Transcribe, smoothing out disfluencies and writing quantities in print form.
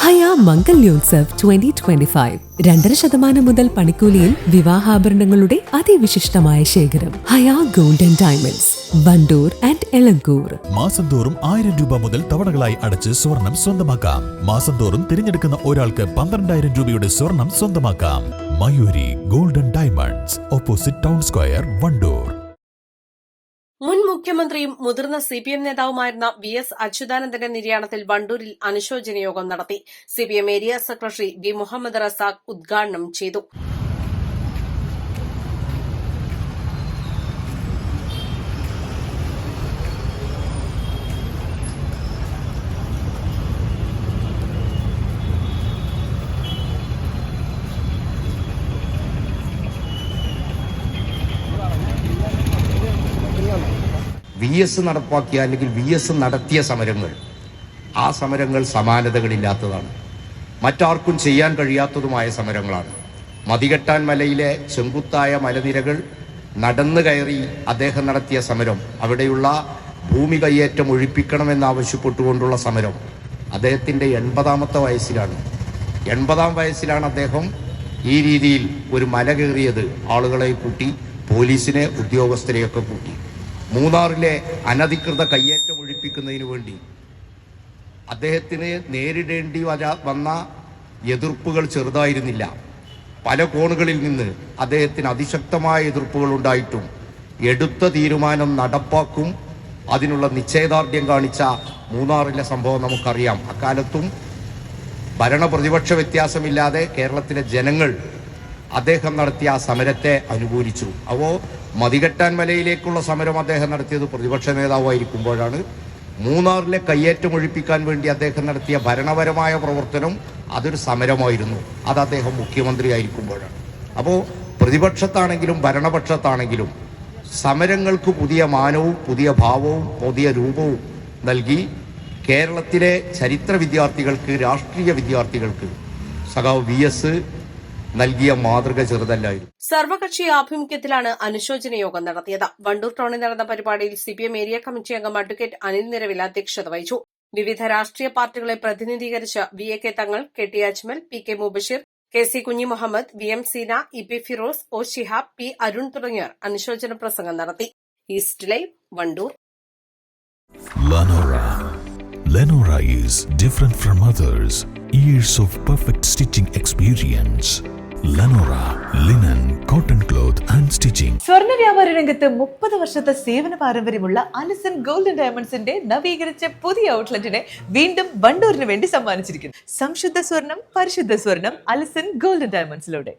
ഹയ മംഗല്യോത്സവ് 2025 2.5% മുതൽ പണിക്കൂലിയിൽ വിവാഹാഭരണങ്ങളുടെ അതിവിശിഷ്ടമായ ശേഖരം. Haya gold and diamonds, Wandoor and Elankur. മാസം തോറും 1000 രൂപ മുതൽ തവണകളായി അടച്ച് സ്വർണം സ്വന്തമാക്കാം. മാസം തോറും തിരഞ്ഞെടുക്കുന്ന ഒരാൾക്ക് 12,000 രൂപയുടെ സ്വർണം സ്വന്തമാക്കാം. Mayuri golden diamonds, opposite town square, Wandoor. മുൻ മുഖ്യമന്ത്രിയും മുതിർന്ന സിപിഎം നേതാവുമായിരുന്ന VS അച്യുതാനന്ദന്റെ നിര്യാണത്തിൽ വണ്ടൂരിൽ അനുശോചന യോഗം നടത്തി. CPM area secretary V Muhammad Razak ഉദ്ഘാടനം ചെയ്തു. VS നടപ്പാക്കിയ അല്ലെങ്കിൽ VS നടത്തിയ സമരങ്ങൾ, ആ സമരങ്ങൾ സമാനതകളില്ലാത്തതാണ്. മറ്റാർക്കും ചെയ്യാൻ കഴിയാത്തതുമായ സമരങ്ങളാണ്. മതികെട്ടാൻ മലയിലെ ചെങ്കുത്തായ മലനിരകൾ നടന്നു കയറി അദ്ദേഹം നടത്തിയ സമരം, അവിടെയുള്ള ഭൂമി കയ്യേറ്റം ഒഴിപ്പിക്കണമെന്നാവശ്യപ്പെട്ടുകൊണ്ടുള്ള സമരം അദ്ദേഹത്തിൻ്റെ 80ാമത്തെ വയസ്സിലാണ്. 80ാം വയസ്സിലാണ് അദ്ദേഹം ഈ രീതിയിൽ ഒരു മല കയറിയത്. ആളുകളെ കൂട്ടി, പോലീസിനെ, ഉദ്യോഗസ്ഥരെയൊക്കെ കൂട്ടി. മൂന്നാറിലെ അനധികൃത കയ്യേറ്റം ഒഴിപ്പിക്കുന്നതിന് വേണ്ടി അദ്ദേഹത്തിന് നേരിടേണ്ടി വന്ന എതിർപ്പുകൾ ചെറുതായിരുന്നില്ല. പല കോണുകളിൽ നിന്ന് അദ്ദേഹത്തിന് അതിശക്തമായ എതിർപ്പുകൾ ഉണ്ടായിട്ടും എടുത്ത തീരുമാനം നടപ്പാക്കും, അതിനുള്ള നിശ്ചയദാർഢ്യം കാണിച്ച മൂന്നാറിലെ സംഭവം നമുക്കറിയാം. അക്കാലത്തും ഭരണപ്രതിപക്ഷ വ്യത്യാസമില്ലാതെ കേരളത്തിലെ ജനങ്ങൾ അദ്ദേഹം നടത്തിയ ആ സമരത്തെ അനുകൂലിച്ചു. അപ്പോൾ മതികെട്ടാൻ മലയിലേക്കുള്ള സമരം അദ്ദേഹം നടത്തിയത് പ്രതിപക്ഷ നേതാവായിരിക്കുമ്പോഴാണ്. മൂന്നാറിലെ കയ്യേറ്റം ഒഴിപ്പിക്കാൻ വേണ്ടി അദ്ദേഹം നടത്തിയ ഭരണപരമായ പ്രവർത്തനം അതൊരു സമരമായിരുന്നു. അത് അദ്ദേഹം മുഖ്യമന്ത്രി ആയിരിക്കുമ്പോഴാണ്. അപ്പോൾ പ്രതിപക്ഷത്താണെങ്കിലും ഭരണപക്ഷത്താണെങ്കിലും സമരങ്ങൾക്ക് പുതിയ മാനവും പുതിയ ഭാവവും പുതിയ രൂപവും നൽകി കേരളത്തിലെ ചരിത്ര വിദ്യാർത്ഥികൾക്ക്, രാഷ്ട്രീയ വിദ്യാർത്ഥികൾക്ക് സഖാവ് VS നൽകിയ മാതൃക ചെറുതല്ലായിരുന്നു. സർവകക്ഷി ആഭിമുഖ്യത്തിലാണ് അനുശോചന യോഗം നടത്തിയത്. വണ്ടൂർ ടൗണിൽ നടന്ന പരിപാടിയിൽ സിപിഎം ഏരിയ കമ്മിറ്റി അംഗം അഡ്വക്കേറ്റ് അനിൽ നിരവിൽ അധ്യക്ഷത വഹിച്ചു. വിവിധ രാഷ്ട്രീയ പാർട്ടികളെ പ്രതിനിധീകരിച്ച VK തങ്ങൾ, KT Ajmal, PK Mubashir, KC Kunhimuhammad, VM Seena, EP Firoz, O Shihab, P Arun തുടങ്ങിയവർ അനുശോചന പ്രസംഗം നടത്തി. East live, Wandoor. Lenora is different from others. Years of perfect stitching experience. Lenora linen, cotton cloth and stitching. സ്വർണ്ണ വ്യാപാര രംഗത്ത് 30 വർഷത്തെ സേവന പാരമ്പര്യമുള്ള അലിസൺ ഗോൾഡ് ആൻഡ് ഡയമണ്ട്സിന്റെ നവീകരിച്ച പുതിയ ഔട്ട്ലെറ്റിനെ വീണ്ടും വണ്ടൂരിന് വേണ്ടി സമ്മാനിച്ചിരിക്കുന്നു. സംശുദ്ധ സ്വർണം, പരിശുദ്ധ സ്വർണം, അലിസൺ ഗോൾഡ് ആൻഡ് ഡയമണ്ട്സിലൂടെ.